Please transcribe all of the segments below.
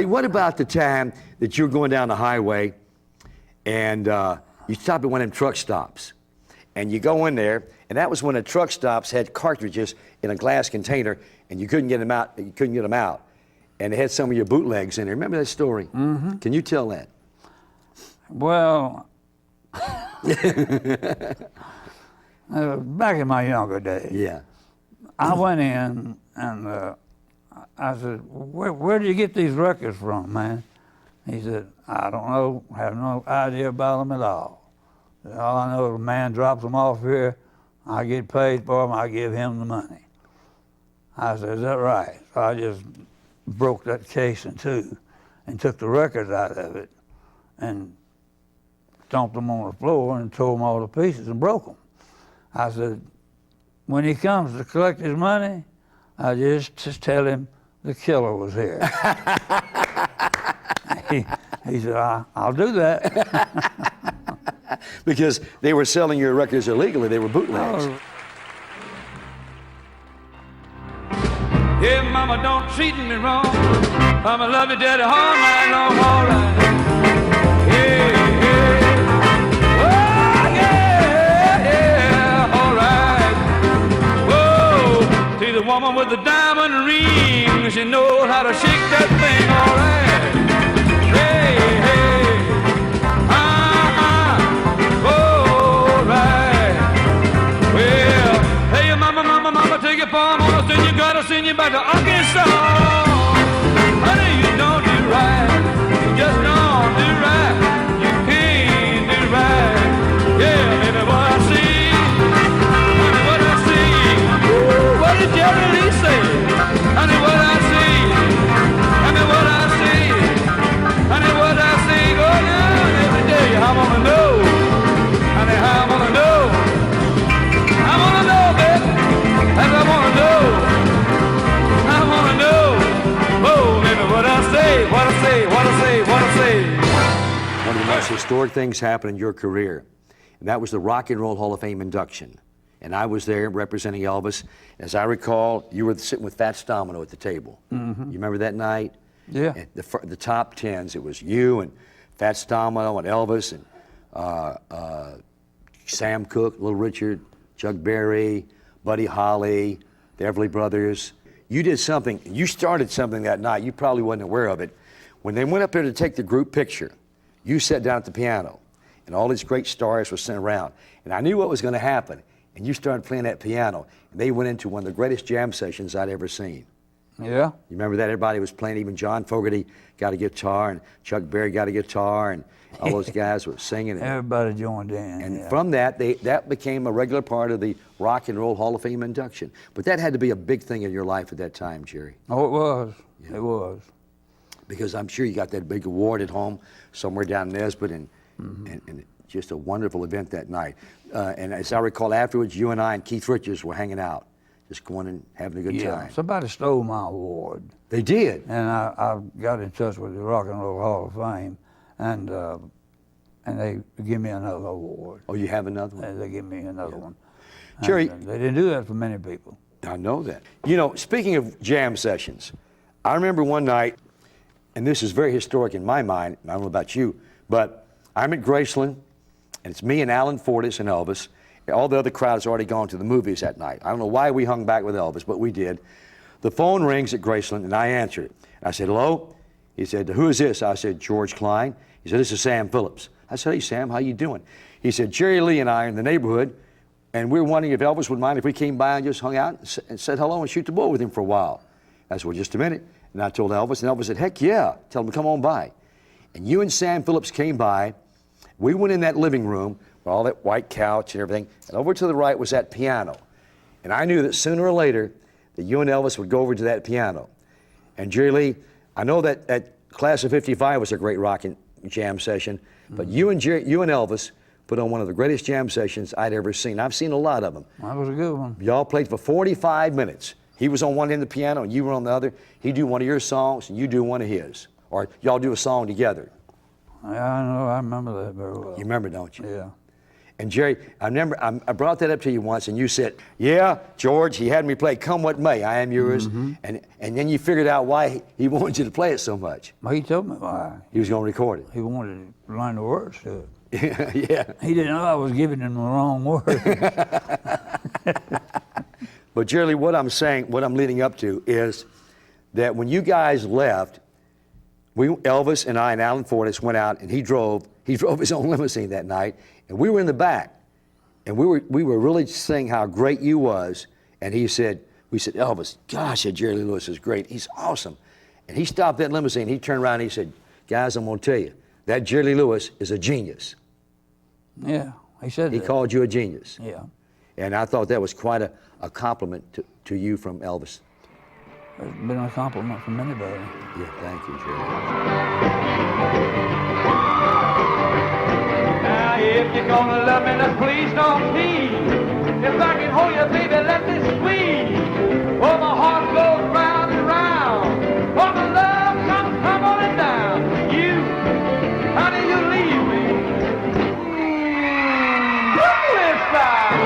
what about the time that you were going down the highway and you stopped at one of them truck stops and you go in there, and that was when the truck stops had cartridges in a glass container and you couldn't get them out, and they had some of your bootlegs in there. Remember that story? Mm-hmm. Can you tell that? Well, back in my younger days, Yeah. I went in and I said, where did you get these records from, man? He said, I don't know, have no idea about them at all. All I know is a man drops them off here, I get paid for them, I give him the money. I said, is that right? So I just broke that case in two and took the records out of it and stomped them on the floor and tore them all to pieces and broke them. I said, when he comes to collect his money, I just tell him the killer was here. he said, I'll do that. Because they were selling your records illegally, they were bootlegs. Oh. Yeah, mama, don't treat me wrong. I'ma love you, daddy, all night long, all right. Yeah, yeah. Oh, yeah, all right. Whoa, see the woman with the diamond ring, she knows how to shake that thing, all right. Hey, hey. All right. Well, hey, mama, take your palm on us, and you gotta send you back to Arkansas. Honey, you don't do right. You just don't do right. You can't do right. Yeah, baby, what I see. Honey, what I see. Ooh, what did Jerry Lee say? Honey, what I see. Honey, what I see. Honey, what I see. Go down every day. I wanna know. Honey, I wanna know. I wanna know, baby. As I wanna know. I wanna know. Oh, baby, what I say, what I say, what I say, what I say. One of the most historic things happened in your career, and that was the Rock and Roll Hall of Fame induction. And I was there representing Elvis. As I recall, you were sitting with Fats Domino at the table. Mm-hmm. You remember that night? Yeah. At the top tens, it was you and Fats Domino and Elvis and Sam Cooke, Little Richard, Chuck Berry, Buddy Holly, the Everly Brothers. You did something, you started something that night, you probably wasn't aware of it. When they went up there to take the group picture, you sat down at the piano, and all these great stars were sitting around. And I knew what was gonna happen, and you started playing that piano, and they went into one of the greatest jam sessions I'd ever seen. Yeah. You remember that? Everybody was playing, even John Fogerty got a guitar, and Chuck Berry got a guitar, and all those guys were singing. Everybody joined in. And from that, that became a regular part of the Rock and Roll Hall of Fame induction. But that had to be a big thing in your life at that time, Jerry. Oh, it was. Yeah. It was. Because I'm sure you got that big award at home somewhere down in Nesbitt, and just a wonderful event that night. And as I recall afterwards, you and I and Keith Richards were hanging out, just going and having a good time. Somebody stole my award. They did? And I got in touch with the Rock and Roll Hall of Fame, and they give me another award. Oh, you have another one? They give me another one. Jerry. They didn't do that for many people. I know that. You know, speaking of jam sessions, I remember one night, and this is very historic in my mind, I don't know about you, but I'm at Graceland, and it's me and Alan Fortas and Elvis. All the other crowd has already gone to the movies that night. I don't know why we hung back with Elvis, but we did. The phone rings at Graceland, and I answered it. I said, hello? He said, who is this? I said, George Klein. He said, this is Sam Phillips. I said, hey, Sam, how you doing? He said, Jerry Lee and I are in the neighborhood, and we're wondering if Elvis would mind if we came by and just hung out and said hello and shoot the bull with him for a while. I said, well, just a minute. And I told Elvis, and Elvis said, heck yeah, tell him to come on by. And you and Sam Phillips came by. We went in that living room with all that white couch and everything, and over to the right was that piano. And I knew that sooner or later that you and Elvis would go over to that piano. And Jerry Lee, I know that Class of '55 was a great rock and jam session, but you and Elvis put on one of the greatest jam sessions I'd ever seen. I've seen a lot of them. That was a good one. Y'all played for 45 minutes. He was on one end of the piano and you were on the other. He'd do one of your songs and you do one of his. Or y'all do a song together. Yeah, I know. I remember that very well. You remember, don't you? Yeah. And Jerry, I remember I brought that up to you once, and you said, "Yeah, George, he had me play 'Come What May, I Am Yours,' and then you figured out why he wanted you to play it so much. Well, he told me why. He was going to record He wanted to learn the words to it. it. Yeah. He didn't know I was giving him the wrong words. But Jerry, what I'm saying, what I'm leading up to is that when you guys left, Elvis and I and Alan Fortas went out, and he drove his own limousine that night, and we were in the back, and we were really saying how great you was, and we said, Elvis, gosh, that Jerry Lee Lewis is great. He's awesome. And he stopped that limousine. He turned around and he said, guys, I'm going to tell you, that Jerry Lee Lewis is a genius. Yeah, he said He that. called you a genius. Yeah. And I thought that was quite a compliment to you from Elvis. It's been a compliment from anybody. Yeah, thank you, Jerry. Now, if you're gonna love me, then please don't leave. If I can hold you, baby, let me squeeze. Oh, my heart goes round and round. Oh, my love comes tumbling down. You, how do you leave me? This time.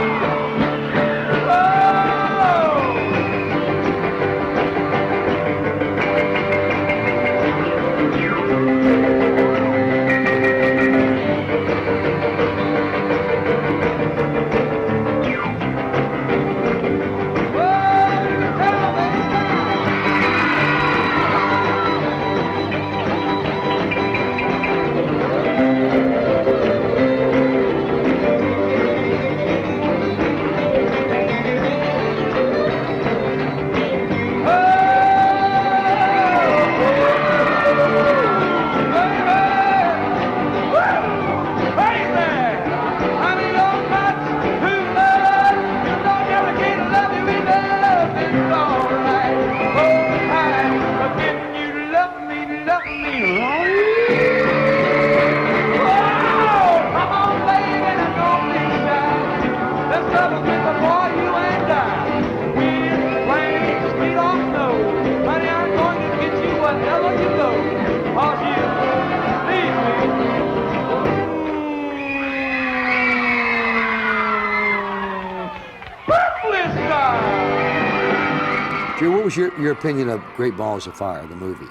What was your opinion of Great Balls of Fire, the movie?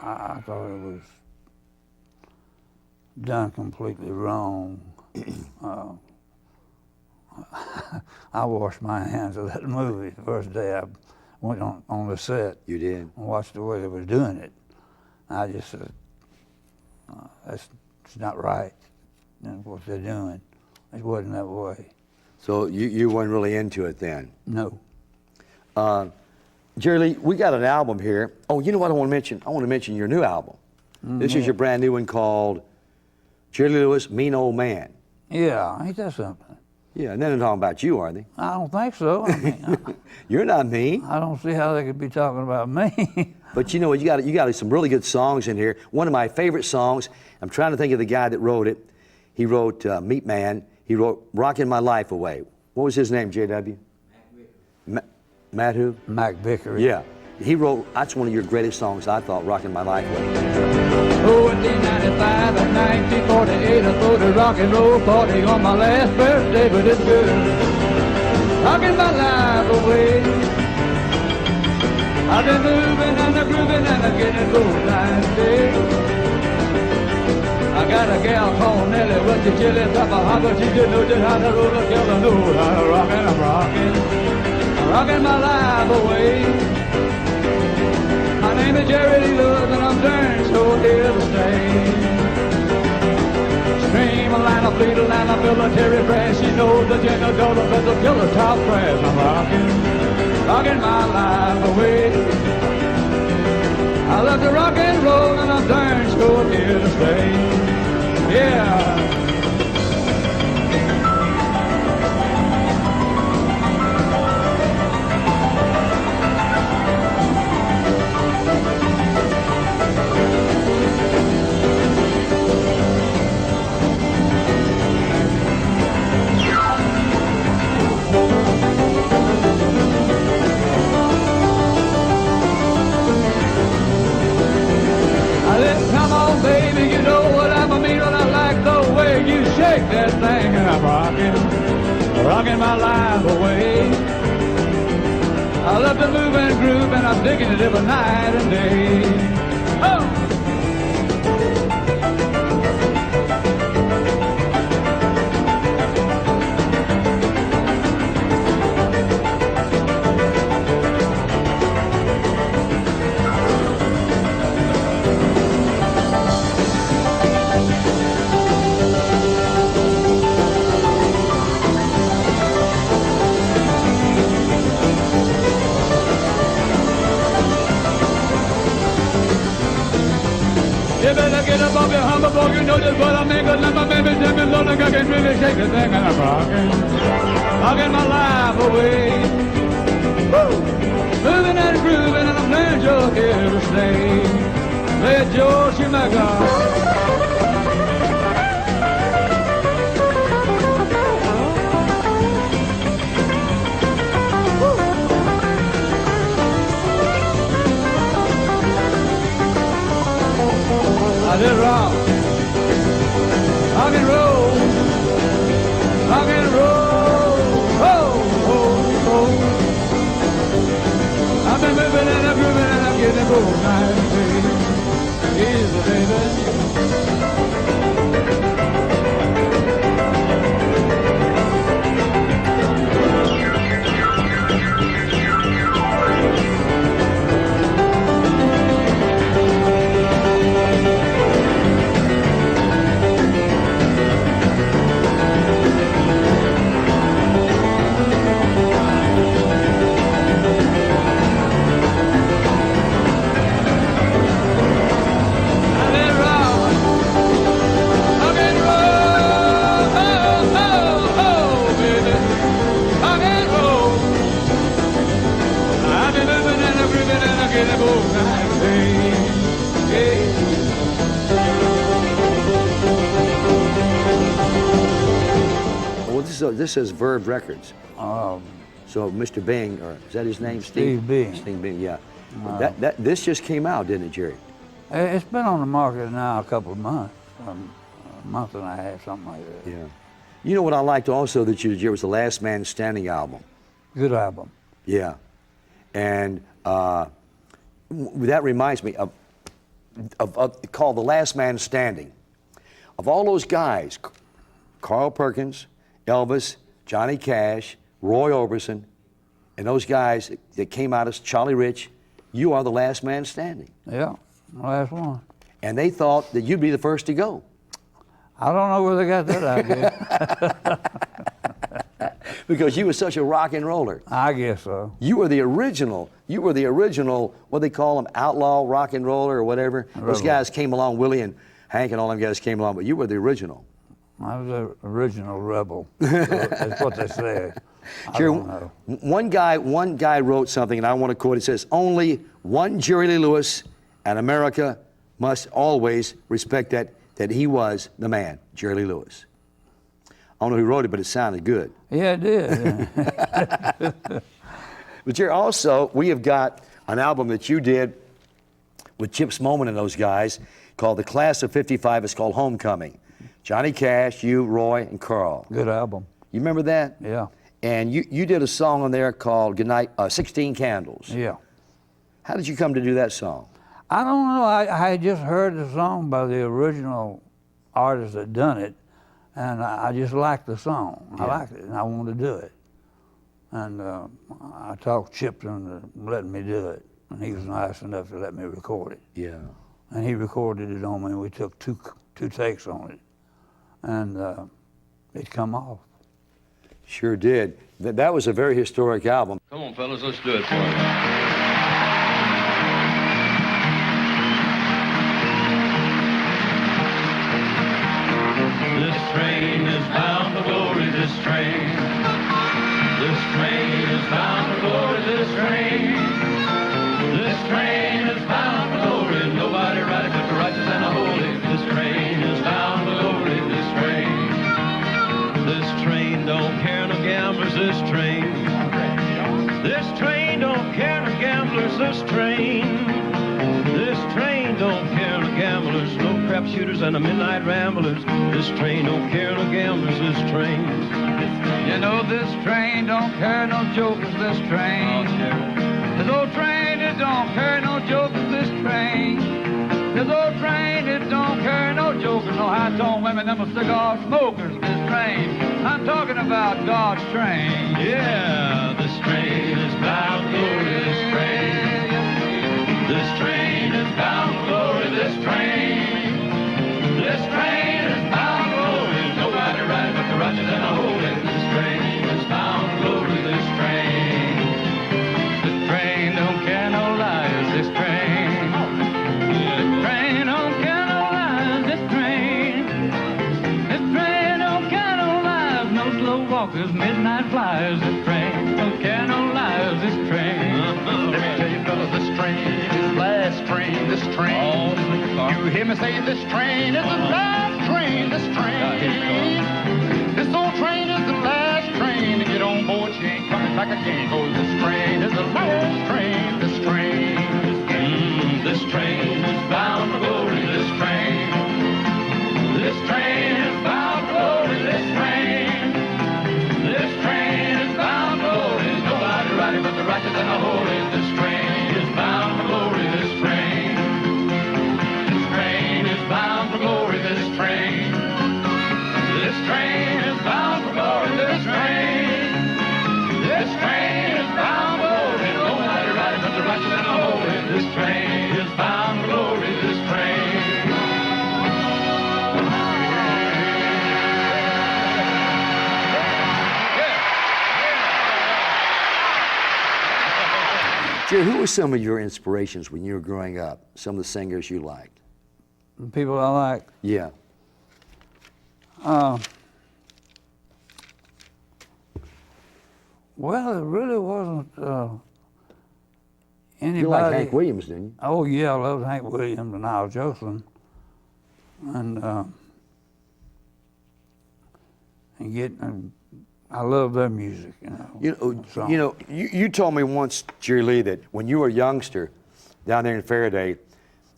I thought it was done completely wrong. I washed my hands of that movie the first day I went on the set. You did? And watched the way they were doing it. I just said, that's not right. That's what they're doing. It wasn't that way. So you weren't really into it then? No. Jerry Lee, we got an album here. Oh, you know what I want to mention? I want to mention your new album. This is your brand new one called Jerry Lee Lewis, Mean Old Man. Yeah, ain't that something? Yeah, and they're talking about you, are they? I don't think so. I mean, You're not mean. I don't see how they could be talking about me. But you know what? You got some really good songs in here. One of my favorite songs, I'm trying to think of the guy that wrote it. He wrote Meat Man. He wrote Rockin' My Life Away. What was his name, JW? Matt who? Mac Vickery. Yeah. He wrote, that's one of your greatest songs, I thought, Rockin' My Life Away. Oh, in 1995 and 1948, I threw the rock and roll party on my last birthday, but it's good. Rocking my life away. I've been moving and I'm grooving and I'm getting gold night day. I got a gal called Nellie with the chili pepper hot, but she just knows just how to roll a girl and know how to rock, and I'm rocking my life away. My name is Jerry Lee Lewis and I'm darn sure here to stay. Stream a line of fleet, a line of military brass. She knows the general dollar, but the killer top brass. I'm rocking my life away. I love to rock and roll and I'm darn sure here to stay. Yeah. Come on, baby, you know what I mean when I like those. shake that thing and I'm rocking my life away. I love to move and groove and I'm digging it every night and day. Oh! You better get up off your humble before you know just what I mean. 'Cause now my baby's jumping low like I can really shake the thing and I'm rocking my life away. Woo! Moving and grooving and I'm glad you're here to stay. Let Joe Schumacher. I did rock and roll, oh, oh, oh. I've been moving and I'm grooving and I'm getting both night and day. Easy, baby. This says Verve Records. So Mr. Bing, or is that his name? Steve Bing. Steve Bing, yeah. This just came out, didn't it, Jerry? It's been on the market now a couple of months, a month and a half, something like that. Yeah. You know what I liked also that you did, Jerry, was the Last Man Standing album. Good album. Yeah. And that reminds me of called The Last Man Standing. Of all those guys, Carl Perkins, Elvis, Johnny Cash, Roy Orbison, and those guys that came out as Charlie Rich, you are the last man standing. Yeah, the last one. And they thought that you'd be the first to go. I don't know where they got that idea. Because you were such a rock and roller. I guess so. You were the original, what they call them, outlaw rock and roller or whatever. Those guys came along, Willie and Hank and all them guys came along, but you were the original. I was the original rebel. That's what they said. I don't know. One guy wrote something, and I want to quote. It says, "Only one Jerry Lee Lewis, and America must always respect that he was the man, Jerry Lee Lewis." I don't know who wrote it, but it sounded good. Yeah, it did. But Jerry, also, we have got an album that you did with Chip Smoman and those guys called The Class of '55. It's called Homecoming. Johnny Cash, you, Roy, and Carl. Good album. You remember that? Yeah. And you did a song on there called Goodnight, 16 Candles. Yeah. How did you come to do that song? I don't know. I had just heard the song by the original artist that done it, and I just liked the song. Yeah. I liked it, and I wanted to do it. And I talked Chip into letting me do it, and he was nice enough to let me record it. Yeah. And he recorded it on me, and we took two takes on it, and it come off. Sure did. That was a very historic album. Come on, fellas, let's do it for you. This train is bound for glory, this train. This train is bound for glory, this train. This train is bound for glory, nobody rides but the righteous and the holy. This train is bound for glory, this train. This train don't care no gamblers, this train. This train don't care no gamblers, this train. This train don't care no gamblers, no crap shooters and the midnight ramblers. This This train don't care no gamblers, this train. You know this train don't carry no jokers, this train. This old train, it don't carry no jokers, this train. This old train, it don't carry no jokers, no high-tone women, them cigar smokers, this train. I'm talking about God's train. Yeah, this train is bound for glory, this train. This train is bound for glory, this train. This train is bound for glory. Nobody riding but the righteous and the holy. This train is bound for glory, this train. This train don't care no liars, this train. This train don't care no liars, this train. This train don't care no liars, no slow walkers, midnight flyers. This train don't care no liars, this train. Let me tell you, fellas, this train is the last train, this train. You hear me say this train is the last train, this train. This old train is the last train. To get on board, she ain't coming back again. Oh, this train is the last train, this train. This train is bound for glory, this train. This train is bound for glory, this train. This train is bound for glory. Nobody riding but the righteous and the holy. This train is bound for glory, this train. This train is bound for glory, this train. This train is bound for glory, this train. This train is bound for glory. Nobody riding but the righteous and the holy. This train is bound for glory, this train. Jerry, who were some of your inspirations when you were growing up? Some of the singers you liked? The people I like. Yeah. Well, it really wasn't anybody. You liked Hank Williams, didn't you? Oh yeah, I loved Hank Williams and Al Jolson, and I love their music, you know. songs. You told me once, Jerry Lee, that when you were a youngster down there in Faraday,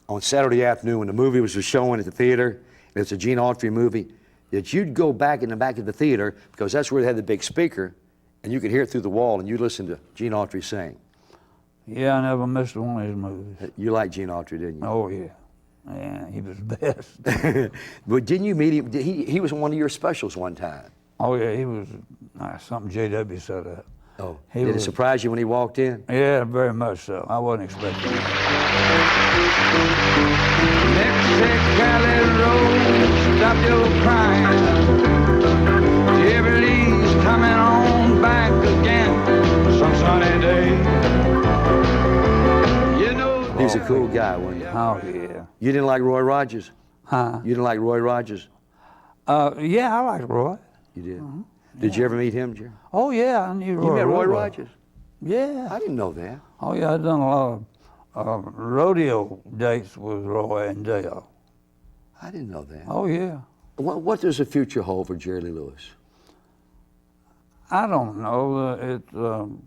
on Saturday afternoon when the movie was showing at the theater, and it's a Gene Autry movie, that you'd go back in the back of the theater because that's where they had the big speaker, and you could hear it through the wall, and you listen to Gene Autry sing. Yeah, I never missed one of his movies. You liked Gene Autry, didn't you? Oh yeah, yeah, he was the best. But didn't you meet him? He was one of your specials one time. Oh yeah, he was something J.W. set up. Oh, He did it was- surprise you when he walked in? Yeah, very much so. I wasn't expecting it. Mexicali Road, stop your crying. Everybody's coming on back again some sunny day. You know. He was a cool guy, wasn't he? Oh yeah. You didn't like Roy Rogers? Huh? You didn't like Roy Rogers? Yeah, I like Roy. You did? Did you ever meet him, Jerry? Oh yeah, I knew Roy. You met Roy real well. Rogers? Yeah. I didn't know that. Oh yeah, I've done a lot of rodeo dates with Roy and Dale. I didn't know that. Oh yeah. What does the future hold for Jerry Lee Lewis? I don't know.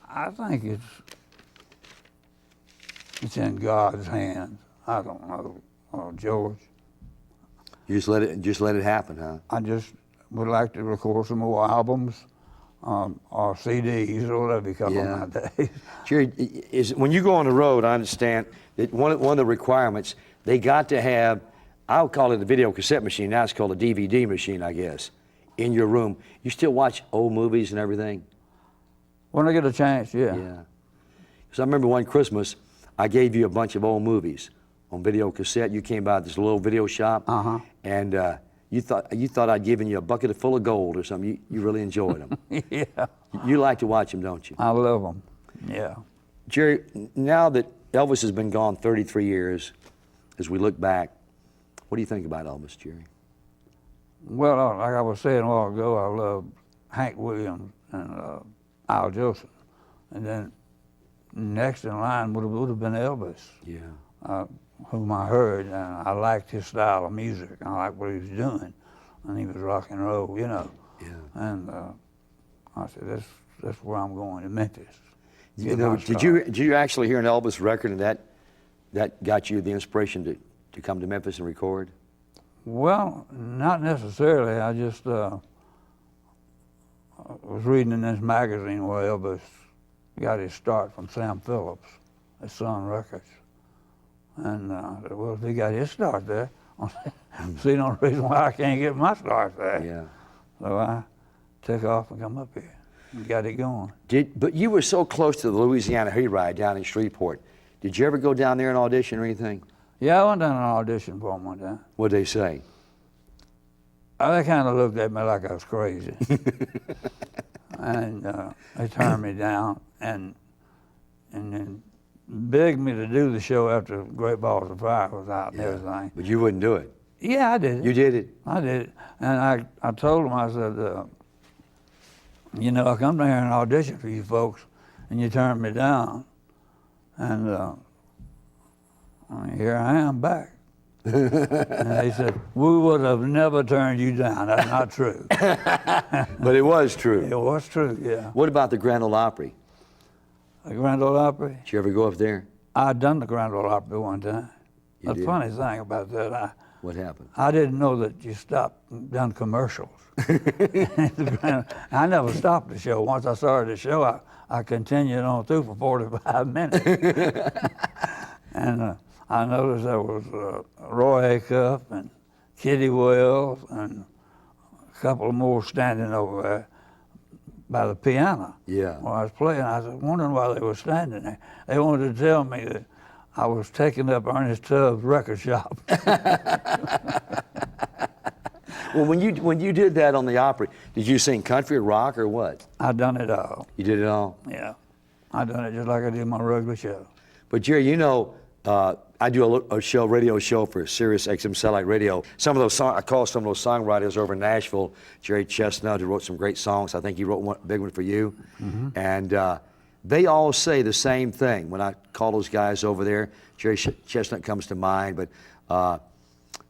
I think it's in God's hands. I don't know, George. You just let it happen, huh? I just would like to record some more albums, or CDs, or whatever you call them nowadays. Jerry, when you go on the road, I understand that one of the requirements, they got to have, I'll call it a video cassette machine, now it's called a DVD machine, I guess, in your room. You still watch old movies and everything? When I get a chance, yeah. Yeah. So I remember one Christmas, I gave you a bunch of old movies on video cassette. You came by this little video shop, and you thought I'd given you a bucket full of gold or something. You really enjoyed them. Yeah. You like to watch them, don't you? I love them. Yeah. Jerry, now that Elvis has been gone 33 years, as we look back, what do you think about Elvis, Jerry? Well, like I was saying a while ago, I love Hank Williams and Al Jolson, and then next in line would have been Elvis. Yeah. Whom I heard, and I liked his style of music. I liked what he was doing, and he was rock and roll, you know. Yeah. And I said, that's where I'm going, to Memphis. You know, did you actually hear an Elvis record, and that got you the inspiration to come to Memphis and record? Well, not necessarily. I just was reading in this magazine where Elvis got his start from Sam Phillips at Sun Records. And I said, well, if he got his start there, see no reason why I can't get my start there. Yeah. So I took off and come up here and got it going. But you were so close to the Louisiana Hayride down in Shreveport. Did you ever go down there and audition or anything? Yeah, I went down an audition for him one time. What'd they say? They kind of looked at me like I was crazy. And they turned me down and then begged me to do the show after Great Balls of Fire was out and everything. But you wouldn't do it. Yeah, I did it. You did it? I did it. And I told them, I said, you know, I come down here and audition for you folks, and you turned me down. And here I am back. And they said, we would have never turned you down. That's not true. But it was true. It was true, yeah. What about the Grand Ole Opry? The Grand Ole Opry? Did you ever go up there? I'd done the Grand Ole Opry one time. You The did? funny thing about that, What happened? I didn't know that you done commercials. I never stopped the show. Once I started the show, I continued on through for 45 minutes. And I noticed there was Roy Acuff and Kitty Wells and a couple more standing over there by the piano. Yeah. While I was playing, I was wondering why they were standing there. They wanted to tell me that I was taking up Ernest Tubbs' record shop. Well, when you did that on the Opry, did you sing country or rock or what? I done it all. You did it all? Yeah. I done it just like I did my regular show. But Jerry, you know, I do a radio show for Sirius XM Satellite Radio. Some of those I call some of those songwriters over in Nashville. Jerry Chestnut, who wrote some great songs. I think he wrote one big one for you. Mm-hmm. And they all say the same thing. When I call those guys over there, Jerry Chestnut comes to mind. But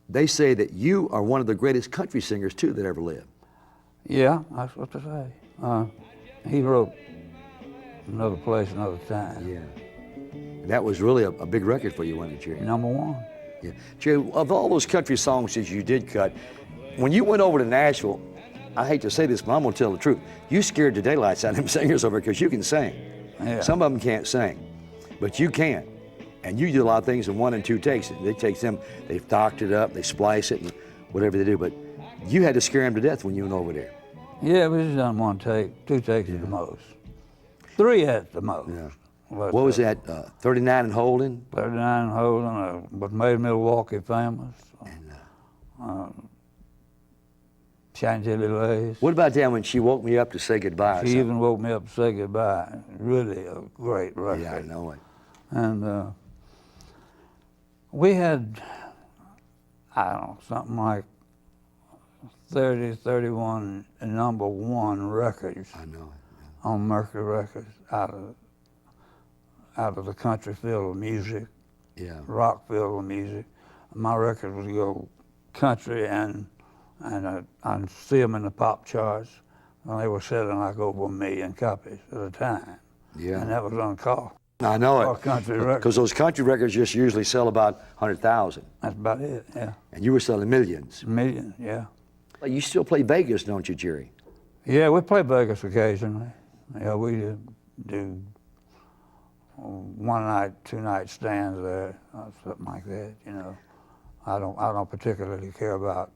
they say that you are one of the greatest country singers too that ever lived. Yeah, that's what they say. He wrote Another Place, Another Time. Yeah. And that was really a big record for you, wasn't it, Jerry? #1. Yeah. Jerry, of all those country songs that you did cut, when you went over to Nashville, I hate to say this, but I'm going to tell the truth. You scared the daylights out of them singers over because you can sing. Yeah. Some of them can't sing, but you can. And you do a lot of things in 1 and 2 takes. It takes them, they've doctored it up, they splice it, and whatever they do. But you had to scare them to death when you went over there. Yeah, we just done 1 take, 2 takes at the most. 3 at the most. Yeah. But, What was that, 39 and Holding? 39 Holding, what made Milwaukee famous. Chantilly Lace. What about that when She Woke Me Up to Say Goodbye? or She something? even woke me up to say goodbye. Really a great record. Yeah, I know it. And we had, I don't know, something like 30, 31 #1 records I know it. on Mercury Records out of the country field of music, Yeah. rock field of music. My record would go country and I'd see them in the pop charts, and they were selling like over 1 million copies at a time. Yeah. And that was uncalled. I know Or it. country records. Because those country records just usually sell about 100,000. That's about it, yeah. And you were selling millions. Million, yeah. You still play Vegas, don't you, Jerry? Yeah, we play Vegas occasionally. Yeah, we do 1 night, 2 night stands there, something like that. You know, I don't particularly care about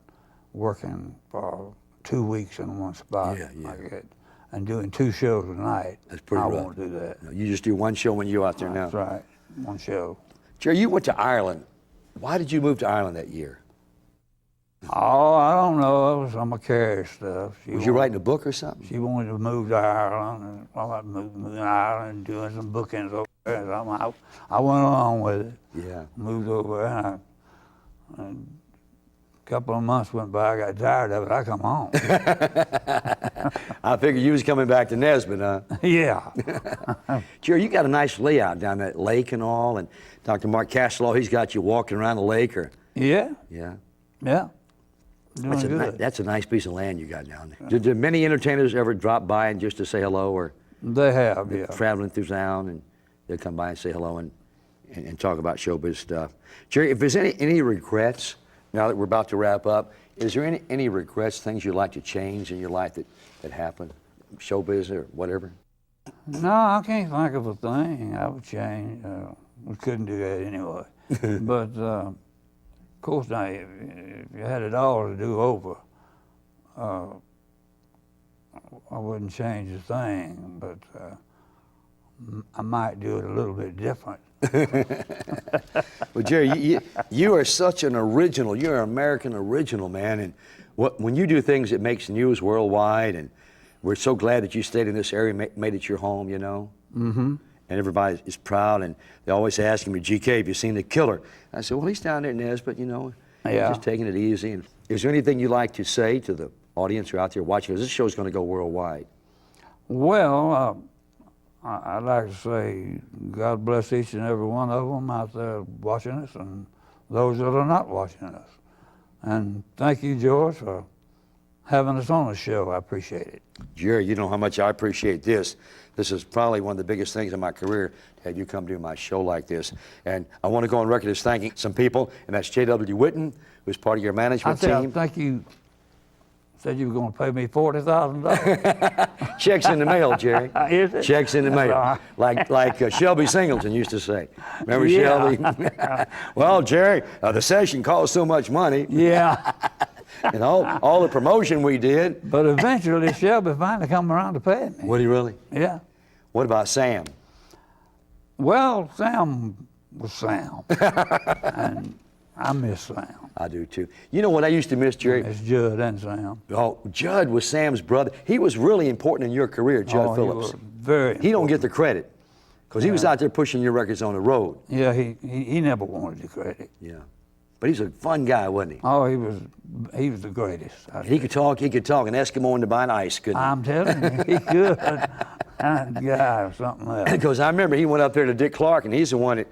working for 2 weeks in one spot like that and doing 2 shows a night. That's pretty I rough. won't do that. No, you just do 1 show when you're out there now. That's right, 1 show. Jerry, you went to Ireland. Why did you move to Ireland that year? Oh, I don't know. It was some carrier stuff. Was you writing a book or something? She wanted to move to Ireland, and I moved to Ireland and doing some bookings over there. And I went along with it. Yeah. Moved over there, and a couple of months went by. I got tired of it. I come home. I figured you was coming back to Nesbitt, huh? Yeah. Jerry, you got a nice layout down that lake and all, and Dr. Mark Castelaw, he's got you walking around the lake, or Yeah. yeah. Yeah. Doing good. That's a nice piece of land you got down there. Did many entertainers ever drop by and just to say hello, or They have, yeah. traveling through town and they'll come by and say hello and talk about showbiz stuff? Jerry, if there's any regrets now that we're about to wrap up, is there any regrets, things you'd like to change in your life that happened, showbiz or whatever? No, I can't think of a thing I would change. We couldn't do that anyway. But of course, now if you had it all to do over, I wouldn't change a thing, but I might do it a little bit different. Well, Jerry, you are such an original. You're an American original, man. And when you do things, it makes news worldwide. And we're so glad that you stayed in this area, made it your home, you know. Mm-hmm. And everybody is proud. And they always ask me, GK, have you seen the killer? I said, well, he's down there, Nez, but you know, just taking it easy. And is there anything you'd like to say to the audience who are out there watching? Because this show's going to go worldwide. Well, I'd like to say God bless each and every one of them out there watching us and those that are not watching us. And thank you, George, for having us on the show. I appreciate it. Jerry, you know how much I appreciate this. This is probably one of the biggest things in my career to have you come do my show like this. And I want to go on record as thanking some people, and that's J.W. Witten, who's part of your management team. I think you said you were going to pay me $40,000. Checks in the mail, Jerry. Is it? Checks in the mail. Like Shelby Singleton used to say. Remember Shelby? Well, Jerry, the session cost so much money. Yeah. And all the promotion we did. But eventually Shelby finally come around to pay me. Would he really? Yeah. What about Sam? Well, Sam was Sam. And I miss Sam. I do too. You know what I used to miss, Jerry? It's Judd and Sam. Oh, Judd was Sam's brother. He was really important in your career, Judd Phillips. He was very important. He don't get the credit because he was out there pushing your records on the road. Yeah, he never wanted the credit. Yeah, but he's a fun guy, wasn't he? Oh, he was the greatest. He could talk. He could talk an Eskimo into buying ice, couldn't he? I'm telling you, he could. That guy or something else. Because I remember he went up there to Dick Clark, and he's the one that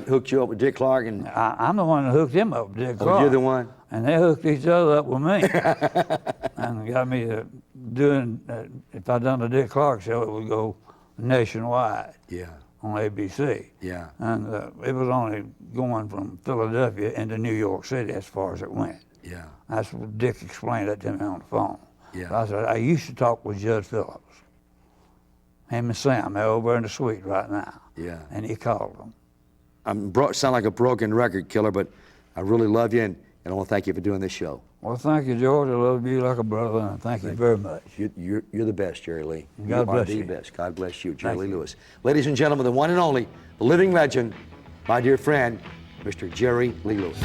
hooked you up with Dick Clark. And I'm the one that hooked him up with Dick Clark. Oh, you're the one? And they hooked each other up with me. And got me doing, if I'd done the Dick Clark show, it would go nationwide. Yeah. On ABC. Yeah. And it was only going from Philadelphia into New York City as far as it went. Yeah. That's what Dick explained that to me on the phone. Yeah. So I said, I used to talk with Judd Phillips. Him and Sam, they're over in the suite right now. Yeah. And he called them. Sound like a broken record, Killer, but I really love you, and I want to thank you for doing this show. Well, thank you, George. I love you like a brother, and thank you very much. You're the best, Jerry Lee. God bless you. You are the best. God bless you, Jerry Lee Lewis. Ladies and gentlemen, the one and only, the living legend, my dear friend, Mr. Jerry Lee Lewis.